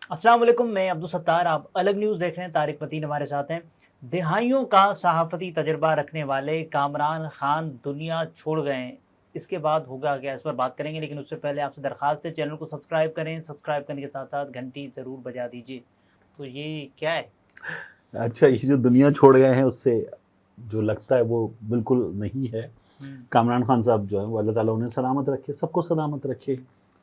अस्सलाम वालेकुम, मैं अब्दुल सत्तार। आप अलग न्यूज़ देख रहे हैं। तारिक मतीन हमारे साथ हैं। दिहाइयों का सहाफ़ती तजर्बा रखने वाले कामरान खान दुनिया छोड़ गए हैं। इसके बाद होगा क्या, इस पर बात करेंगे, लेकिन उससे पहले आपसे दरख्वास्त है चैनल को सब्सक्राइब करें। सब्सक्राइब करने के साथ साथ घंटी ज़रूर बजा दीजिए। तो ये क्या है? अच्छा, ये जो दुनिया छोड़ गए हैं उससे जो लगता है वो बिल्कुल नहीं है। कामरान खान साहब जो है वो अल्लाह ताला उन्हें सलामत रखे, सबको सलामत रखे,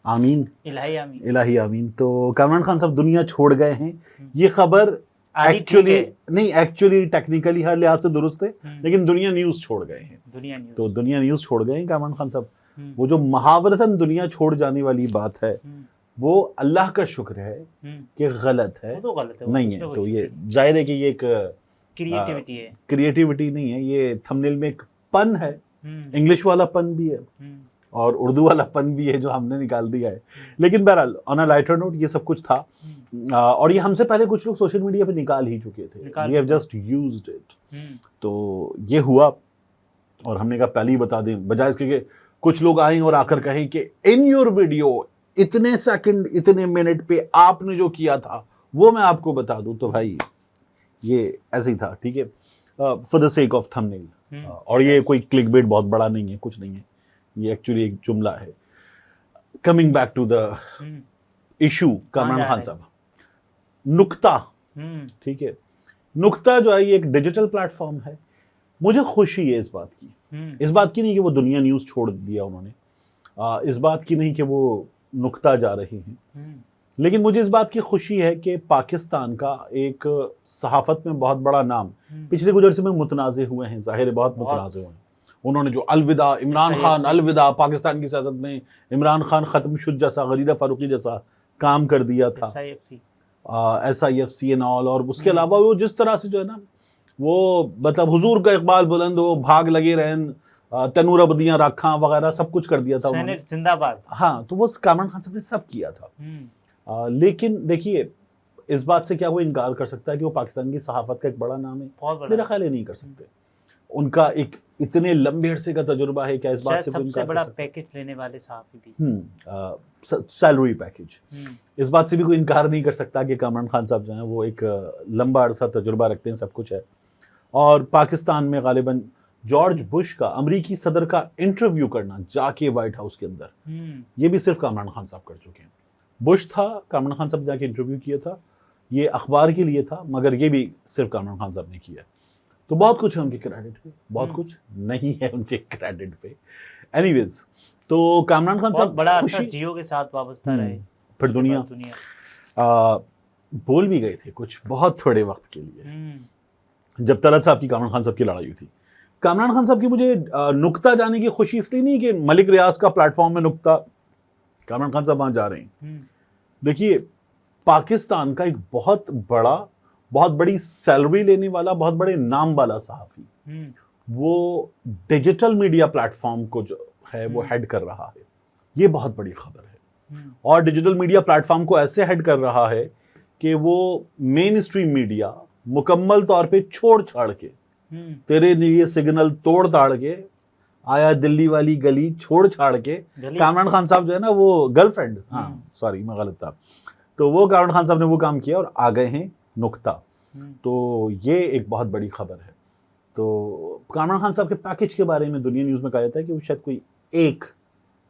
आमीन, इलाही आमीन। इलाही आमीन। तो कामरान खान साहब दुनिया छोड़ गए हैं, ये खबर एक्चुअली टेक्निकली हर लिहाज से दुरुस्त है, लेकिन दुनिया न्यूज़ छोड़ गए हैं। तो दुनिया न्यूज़ छोड़ गए हैं कामरान खान साहब। वो जो मुहावरतन दुनिया छोड़ जाने वाली बात है वो अल्लाह का शुक्र है कि गलत है, वो तो गलत है, नहीं है। तो ये जाहिर है कि ये एक क्रिएटिविटी है, क्रिएटिविटी नहीं है, ये थंबनेल में एक पन है, इंग्लिश वाला पन भी है और उर्दू वाला पन भी है जो हमने निकाल दिया है। लेकिन बहरहाल ऑन अ लाइटर नोट ये सब कुछ था, और ये हमसे पहले कुछ लोग सोशल मीडिया पे निकाल ही चुके थे। We have just used it. तो ये हुआ और हमने कहा पहले ही बता दें, बजाय इसके कि कुछ लोग आए और आकर कहें कि इन योर वीडियो इतने सेकंड इतने मिनट पे आपने जो किया था वो मैं आपको बता दूं। तो भाई ये ऐसे ही था, ठीक है, for the sake of thumbnail. और ये कोई क्लिकबेट बहुत बड़ा नहीं है, कुछ नहीं है, ये एक्चुअली एक जुमला है। Coming back to the issue, Kamran Khan साहब, नुक्ता, ठीक है, नुक्ता जो है ये एक डिजिटल प्लेटफॉर्म है। मुझे खुशी है इस बात की, इस बात की नहीं कि वो दुनिया न्यूज़ छोड़ दिया उन्होंने, इस बात की नहीं कि वो नुक्ता जा रही हैं, लेकिन मुझे इस बात की खुशी है कि पाकिस्तान का एक सहाफत में बहुत बड़ा नाम पिछले कुछ अर्से में मुतनाज़े हुए हैं, ज़ाहिर है बहुत मुतनाज़े हुए हैं। उन्होंने जो अलविदा इमरान खान, अलविदा पाकिस्तान की सियासत में इमरान खान खत्म शुद जैसा, गरीदा फारूकी जैसा काम कर दिया था, SIFC एंड ऑल। और उसके अलावा वो जिस तरह से जो है ना, वो मतलब हुजूर का इकबाल बुलंद हो, भाग लगे रहन, तनूर अबदियां रखा वगैरह सब कुछ कर दिया था उन्होंने, जिंदाबाद। हाँ, तो वो कामरान खान साहब ने सब किया था। लेकिन देखिए, इस बात से क्या वो इनकार कर सकता है कि वो पाकिस्तान की सहाफत का एक बड़ा नाम है? मेरा ख्याल है नहीं कर सकते। उनका एक इतने लंबे अरसे का तजुर्बा है, क्या इस बात से सबसे बड़ा पैकेज लेने वाले सहाफी भी, सैलरी पैकेज, इस बात से भी कोई इनकार नहीं कर सकता कि कामरान खान साहब जो हैं वो एक लंबा अरसा तजुर्बा रखते हैं, सब कुछ है। और पाकिस्तान में गालिबन जॉर्ज बुश का, अमरीकी सदर का इंटरव्यू करना जाके व्हाइट हाउस के अंदर, ये भी सिर्फ कामरान खान साहब कर चुके हैं। बुश था, कामरान खान साहब जाके इंटरव्यू किया था, ये अखबार के लिए था, मगर ये भी सिर्फ कामरान खान साहब ने किया। तो बहुत कुछ है उनके क्रेडिट पे, बहुत कुछ नहीं है उनके क्रेडिट पे। एनीवेज, तो कामरान खान साहब बड़ा अच्छा जियो के साथ वाबस्ता रहे, फिर दुनिया बोल भी गए थे कुछ बहुत थोड़े वक्त के लिए, जब तलत साहब की कामरान खान साहब की लड़ाई हुई थी। कामरान खान साहब की मुझे नुक्ता जाने की खुशी इसलिए नहीं कि मलिक रियाज का प्लेटफॉर्म में नुक्ता, कामरान खान साहब वहां जा रहे हैं। देखिए, पाकिस्तान का एक बहुत बड़ी सैलरी लेने वाला, बहुत बड़े नाम वाला सहाफी, वो डिजिटल मीडिया प्लेटफॉर्म को जो है वो हेड कर रहा है। ये बहुत बड़ी खबर है। और डिजिटल मीडिया प्लेटफॉर्म को ऐसे हेड कर रहा है कि वो मेन स्ट्रीम मीडिया मुकम्मल तौर पे छोड़ छाड़ के, तेरे लिए सिग्नल तोड़ ताड़ के आया दिल्ली वाली गली छोड़ छाड़ के, कामरान खान साहब जो है ना वो गर्लफ्रेंड, हाँ सॉरी मैं गलत था, तो वो कामरान खान साहब ने वो काम किया और आ गए हैं नुक्ता। तो ये एक बहुत बड़ी खबर है। तो कामरान खान साहब के पैकेज के बारे में दुनिया न्यूज़ में कहा जाता है कि वो शायद कोई 1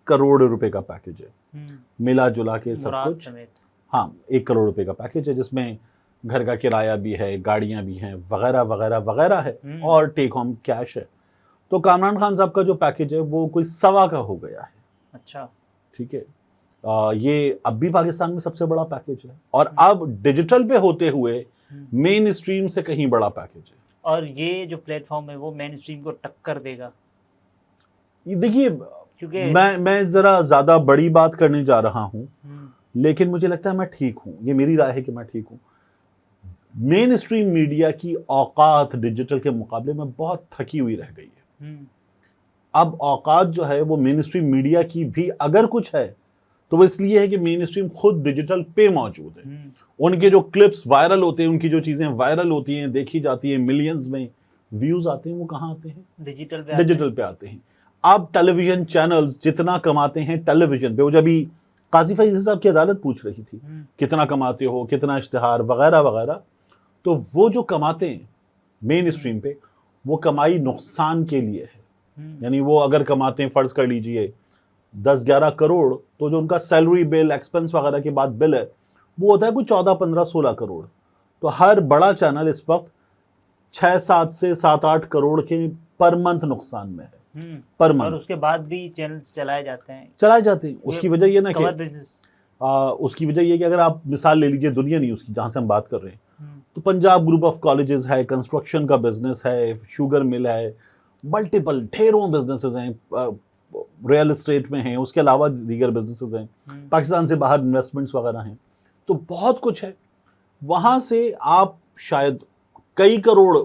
करोड़ रुपए का पैकेज है, मिला जुला के सब कुछ। हाँ, 1 करोड़ रुपए का पैकेज है, जिसमें घर का किराया भी है, गाड़ियां भी हैं, वगैरह वगैरह वगैरह है, और टेक होम कैश है। तो कामरान खान साहब का जो पैकेज है वो कोई 1.25 का हो गया है। अच्छा, ठीक है, ये अब भी पाकिस्तान में सबसे बड़ा पैकेज है, और अब डिजिटल पे होते हुए मेन स्ट्रीम से कहीं बड़ा पैकेज है। और ये जो प्लेटफॉर्म है वो मेन स्ट्रीम को टक्कर देगा। देखिए, मैं जरा ज्यादा बड़ी बात करने जा रहा हूं, लेकिन मुझे लगता है मैं ठीक हूं, ये मेरी राय है कि मैं ठीक हूं। मेन स्ट्रीम मीडिया की औकात डिजिटल के मुकाबले में बहुत थकी हुई रह गई है। अब औकात जो है वो मेन स्ट्रीम मीडिया की भी अगर कुछ है तो वो इसलिए है कि मेन स्ट्रीम खुद डिजिटल पे मौजूद है। उनके जो क्लिप्स वायरल होते हैं, उनकी जो चीजें वायरल होती हैं, देखी जाती हैं, मिलियंस में व्यूज आते हैं, वो कहाँ आते हैं? डिजिटल पे आते हैं। अब टेलीविजन चैनल्स जितना कमाते हैं टेलीविजन पे, वो जब भी काजी फैज़ साहब की अदालत पूछ रही थी कितना कमाते हो, कितना इश्तिहार वगैरह वगैरह। तो वो जो कमाते हैं मेन स्ट्रीम पे, वो कमाई नुकसान के लिए है। यानी वो अगर कमाते हैं, फर्ज कर लीजिए 10-11 करोड़, तो जो उनका सैलरी बिल, एक्सपेंस वगैरह के बाद बिल है, वो होता है कोई 14-15-16 करोड़। तो हर बड़ा चैनल इस वक्त 6-7 से 7-8 करोड़ के पर मंथ नुकसान में है, पर मंथ। और उसके बाद भी चैनल्स चलाए जाते हैं। उसकी वजह ये ना कि बिजनेस, उसकी वजह ये कि अगर आप मिसाल ले लीजिए दुनिया न्यूज़ की, जहाँ से हम बात कर रहे हैं, तो पंजाब ग्रुप ऑफ कॉलेजेस है, कंस्ट्रक्शन का बिजनेस है, शुगर मिल है, मल्टीपल ढेरों बिजनेसेस हैं, रियल एस्टेट में हैं, उसके अलावा दीगर बिजनेसेस हैं, पाकिस्तान से बाहर इन्वेस्टमेंट्स वगैरह हैं, तो बहुत कुछ है। वहाँ से आप शायद कई करोड़,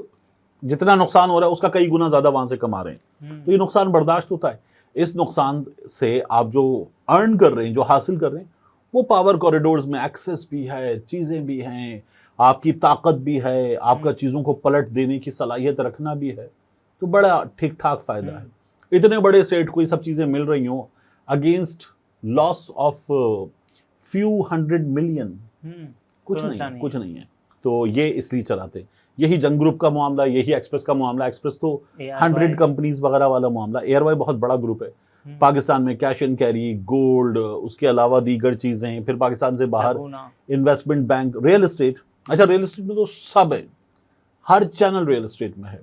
जितना नुकसान हो रहा है उसका कई गुना ज़्यादा वहाँ से कमा रहे हैं। तो ये नुकसान बर्दाश्त होता है। इस नुकसान से आप जो अर्न कर रहे हैं, जो हासिल कर रहे हैं, वो पावर कॉरिडोर्स में एक्सेस भी है, चीज़ें भी हैं, आपकी ताकत भी है, आपका चीज़ों को पलट देने की सलाहियत रखना भी है, तो बड़ा ठीक ठाक फ़ायदा है। इतने बड़े सेट को ये सब चीज़ें मिल रही हों against loss of few 100 million, कुछ नहीं है। तो ये इसलिए चलाते। यही जंग ग्रुप का मामला, यही एक्सप्रेस का मामला। एक्सप्रेस तो 100 कंपनीज वगैरह वाला मामला। एयरवाई बहुत बड़ा ग्रुप है पाकिस्तान में, कैश एंड कैरी, गोल्ड, उसके अलावा दीगर चीज़ें, फिर पाकिस्तान से बाहर इन्वेस्टमेंट बैंक, रियल एस्टेट। अच्छा, रियल एस्टेट में तो सब है, हर चैनल रियल एस्टेट में है।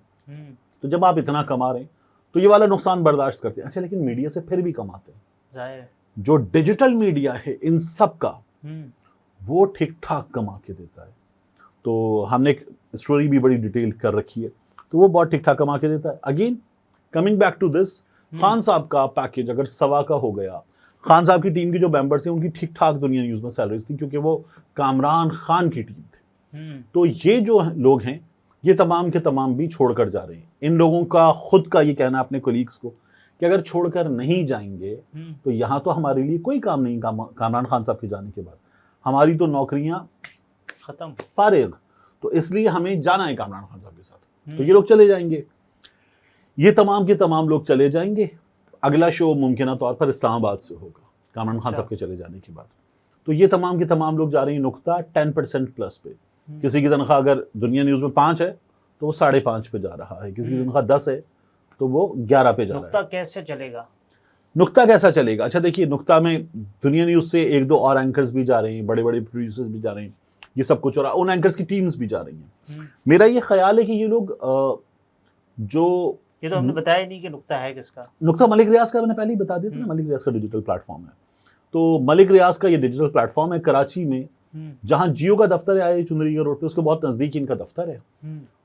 तो जब आप इतना कमा रहे हैं तो ये वाला नुकसान बर्दाश्त करते हैं। अच्छा, लेकिन मीडिया से फिर भी कमाते हैं। जो डिजिटल मीडिया है इन सब का, वो ठीक ठाक कमा के देता है। तो हमने एक स्टोरी भी बड़ी डिटेल कर रखी है, तो वो बहुत ठीक ठाक कमा के देता है। Again coming back to this, Khan साहब का पैकेज अगर 1.25 का हो गया, खान साहब की टीम की जो मेंबर्स हैं उनकी ठीक ठाक दुनिया न्यूज़ में सैलरीज थी, क्योंकि वो कामरान खान की टीम थे। तो ये जो लोग हैं, ये तमाम के तमाम भी छोड़कर जा रहे हैं। इन लोगों का खुद का ये कहना अपने कोलीग्स को कि अगर छोड़कर नहीं जाएंगे तो यहाँ तो हमारे लिए कोई काम नहीं, कामरान खान साहब के जाने के बाद हमारी तो नौकरियां खत्म, फारिग। तो इसलिए हमें जाना है कामरान खान साहब के साथ। तो ये लोग चले जाएंगे, ये तमाम के तमाम लोग चले जाएंगे। अगला शो मुमकिन तौर पर इस्लामाबाद से होगा कामरान खान साहब के चले जाने के बाद। तो ये तमाम के तमाम लोग जा रहे हैं नुक्ता 10% प्लस पे। किसी की तनख्वाह अगर दुनिया न्यूज़ में 5 है तो वो 5.5 पे जा रहा है, किसी की तनख्वाह 10 है तो वो 11 पे जा रहा है। नुक्ता कैसे चलेगा? नुक्ता कैसा चलेगा? अच्छा देखिए, नुक्ता में दुनिया न्यूज़ से 1-2 और एंकर्स भी जा रहे हैं, बड़े बड़े प्रोड्यूसर्स भी जा रहे हैं, ये सब कुछ हो रहा है, उन एंकर्स की टीम्स भी जा रही हैं। मेरा ये ख्याल है कि ये लोग जो, ये तो हमने बताया नहीं कि नुक्ता है किसका। नुक्ता मलिक रियाज का मैंने पहले ही बता दिया था ना, मलिक रियाज का डिजिटल प्लेटफॉर्म है। तो मलिक रियाज का ये डिजिटल प्लेटफॉर्म है कराची में, जहां जियो का दफ्तर है आई चुनरी रोड पे, उसके बहुत नज़दीक इनका दफ्तर है।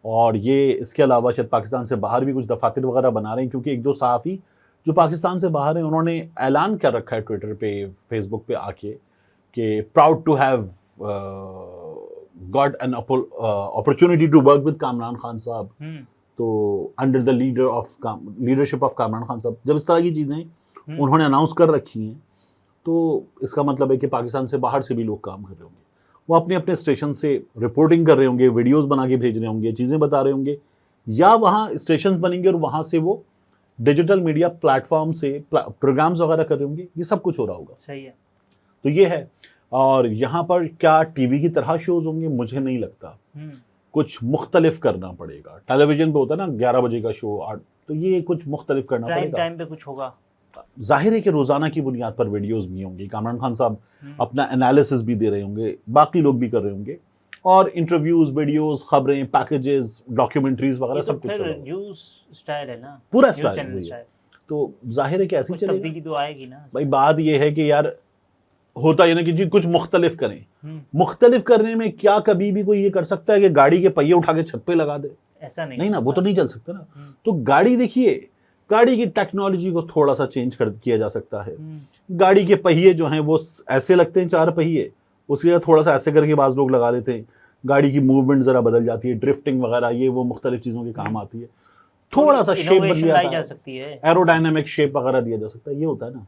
और ये इसके अलावा शायद पाकिस्तान से बाहर भी कुछ दफातर वगैरह बना रहे हैं, क्योंकि 1-2 सहाफ़ी जो पाकिस्तान से बाहर हैं उन्होंने ऐलान कर रखा है ट्विटर पे, फेसबुक पे आके कि proud to have got an opportunity to work with Kamran Khan साहब, तो under the leadership of Kamran Khan साहब। जब इस तरह की चीज़ें उन्होंने अनाउंस कर रखी हैं तो इसका मतलब है कि पाकिस्तान से बाहर से भी लोग काम कर रहे होंगे, वो अपने अपने स्टेशन से रिपोर्टिंग कर रहे होंगे, वीडियोस बना के भेज रहे होंगे, चीज़ें बता रहे होंगे, या वहाँ स्टेशन बनेंगे और वहाँ से वो डिजिटल मीडिया प्लेटफॉर्म से प्रोग्राम्स वगैरह कर रहे होंगे। ये सब कुछ हो रहा होगा। सही है। तो ये है। और यहाँ पर क्या टीवी की तरह शोज होंगे? मुझे नहीं लगता। कुछ मुख्तलिफ करना पड़ेगा। टेलीविजन पे होता है ना 11 बजे का शो, 8, तो ये कुछ मुख्तलिफ करना पड़ेगा। टाइम पे कुछ होगा। जाहिर है कि रोजाना की बुनियाद पर वीडियोस भी होंगी, कामरान खान साहब अपना एनालिसिस भी दे रहे होंगे, बाकी लोग भी कर रहे होंगे, और इंटरव्यूज, वीडियोस, खबरें, पैकेजेस, डॉक्यूमेंट्रीज वगैरह सब कुछ चलेगा। न्यूज़ स्टाइल है ना, पूरा स्टाइल है। तो जाहिर है कि ऐसे ही चलेगा। तब्दीली तो आएगी ना भाई। बात ये है कि यार होता है ना कि जी कुछ मुख्तलिफ करें। मुख्तलिफ करने में क्या कभी भी कोई ये कर सकता है कि गाड़ी के पहिए उठा के छत पे लगा दे? ऐसा नहीं ना, वो तो नहीं चल सकता ना। तो गाड़ी देखिए, गाड़ी की टेक्नोलॉजी को थोड़ा सा चेंज कर किया जा सकता है। गाड़ी के पहिए जो हैं वो ऐसे लगते हैं 4 पहिए, उसके बाद थोड़ा सा ऐसे करके बाज लोग लगा लेते हैं, गाड़ी की मूवमेंट जरा बदल जाती है, ड्रिफ्टिंग वगैरह, ये वो मुख्तलिफ चीजों के काम आती है। थोड़ा सा शेप बदल जा सकती है, एरोडायनामिक शेप वगैरह दिया जा सकता है, ये होता है ना।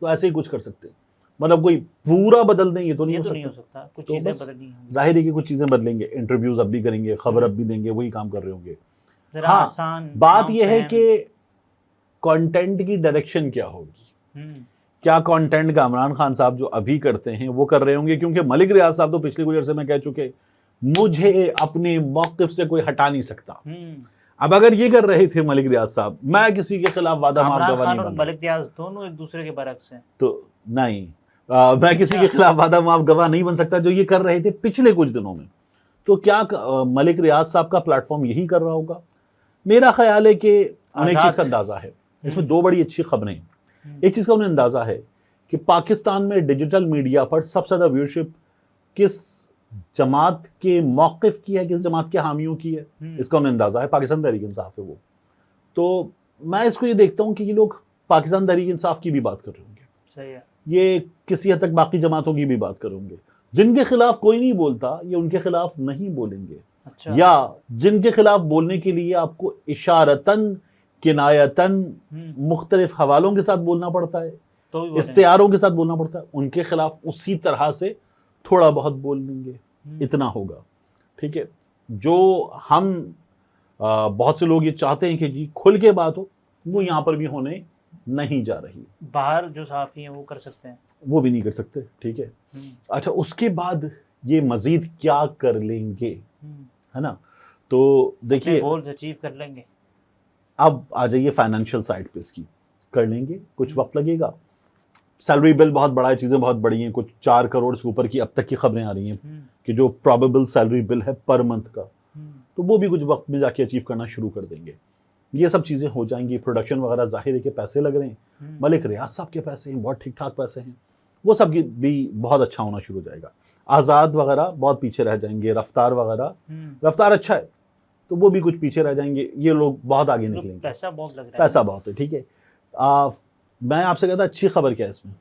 तो ऐसे ही कुछ कर सकते हैं, मतलब कोई पूरा बदल दें ये तो नहीं हो सकता। कुछ चीजें बदलनी होंगी। जाहिर है कि कुछ चीजें बदलेंगे, इंटरव्यूज अब भी करेंगे, खबर अब भी देंगे, वही काम कर रहे होंगे। हाँ, बात यह है कि कंटेंट की डायरेक्शन क्या होगी, क्या कंटेंट कामरान खान साहब जो अभी करते हैं वो कर रहे होंगे, क्योंकि मलिक रियाज साहब तो पिछले कुछ अरसे में कह चुके मुझे अपने मौकिफ से कोई हटा नहीं सकता। अब अगर ये कर रहे थे मलिक रियाज साहब, मैं किसी के खिलाफ वादा माफ गवाह नहीं बन, मलिक रियाज दोनों एक दूसरे के बरक्स हैं, तो नहीं मैं किसी के खिलाफ वादा माफ गवाह नहीं बन सकता जो ये कर रहे थे पिछले कुछ दिनों में। तो क्या मलिक रियाज साहब का प्लेटफॉर्म यही कर रहा होगा? मेरा ख्याल है कि उन्हें एक चीज का अंदाजा है, इसमें दो बड़ी अच्छी खबरें हैं। एक चीज का उन्हें अंदाजा है कि पाकिस्तान में डिजिटल मीडिया पर सबसे ज्यादा व्यूअरशिप किस जमात के मौकिफ की है, किस जमात के हामियों की है, इसका उन्हें अंदाजा है। पाकिस्तान तहरीक इंसाफ है वो। तो मैं इसको ये देखता हूं कि ये लोग पाकिस्तान तहरीक इंसाफ की भी बात कर रहे होंगे, सही है, ये किसी हद तक बाकी जमातों की भी बात करेंगे। जिनके खिलाफ कोई नहीं बोलता ये उनके खिलाफ नहीं बोलेंगे। अच्छा। या जिनके खिलाफ बोलने के लिए आपको इशारतन किनायतन मुख्तलिफ हवालों के साथ बोलना पड़ता है, तो इस्तियारों के साथ बोलना पड़ता है, उनके खिलाफ उसी तरह से थोड़ा बहुत बोल लेंगे, इतना होगा। ठीक है, जो हम बहुत से लोग ये चाहते हैं कि जी खुल के बात हो, वो यहाँ पर भी होने नहीं जा रही। बाहर जो सहाफ़ी हैं वो कर सकते हैं, वो भी नहीं कर सकते। ठीक है, अच्छा उसके बाद ये मजीद क्या कर लेंगे, है ना? तो देखिए गोल्स अचीव कर लेंगे। अब आ जाइए फाइनेंशियल साइड पे, इसकी कर लेंगे, कुछ वक्त लगेगा। सैलरी बिल बहुत बड़ा है, चीज़ें बहुत बड़ी हैं, कुछ 4 करोड़ से ऊपर की अब तक की खबरें आ रही हैं कि जो प्रोबेबल सैलरी बिल है पर मंथ का, तो वो भी कुछ वक्त में जाके अचीव करना शुरू कर देंगे। ये सब चीज़ें हो जाएंगी। प्रोडक्शन वगैरह जाहिर है कि पैसे लग रहे हैं, मलिक रियाज साहब के पैसे हैं, बहुत ठीक ठाक पैसे हैं, वो सब भी बहुत अच्छा होना शुरू हो जाएगा। आज़ाद वगैरह बहुत पीछे रह जाएंगे, रफ्तार वगैरह, रफ्तार अच्छा है तो वो भी कुछ पीछे रह जाएंगे, ये लोग बहुत आगे निकलेंगे। पैसा बहुत लग रहा है, पैसा बहुत है। ठीक है, मैं आपसे कहता अच्छी खबर क्या है इसमें?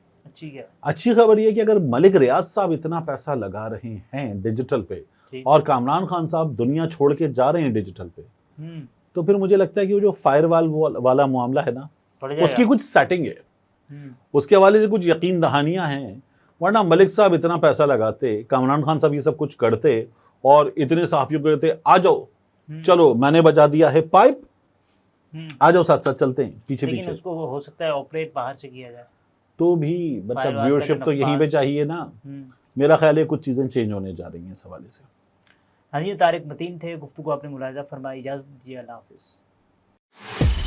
अच्छी खबर ये कि अगर मलिक रियाज साहब इतना पैसा लगा रहे हैं डिजिटल पे और कामरान खान साहब दुनिया छोड़ के जा रहे हैं डिजिटल पे, तो फिर मुझे लगता है कि वो जो फायरवॉल वाला मामला है ना, उसकी कुछ सेटिंग है, उसके हवाले से कुछ यकीन दहानियां हैं। वरना मलिक साहब इतना पैसा लगाते, कामरान खान साहब ये सब कुछ करते और इतने सहाफियों को कहते आ जाओ चलो मैंने बजा दिया है पाइप, आ जाओ साथ साथ चलते हैं पीछे लेकिन पीछे। उसको हो सकता है ऑपरेट बाहर से किया जाए, तो भी मतलब व्यूअरशिप तो यहीं पे चाहिए ना। मेरा ख्याल है कुछ चीजें चेंज होने जा रही हैं इस हवाले से। हाँ जी, तारिक मतीन थे, गुफ्तगू आपने मुलाहिजा फरमाई। इजाज़त दीजिए, अल्लाह हाफ़िज़।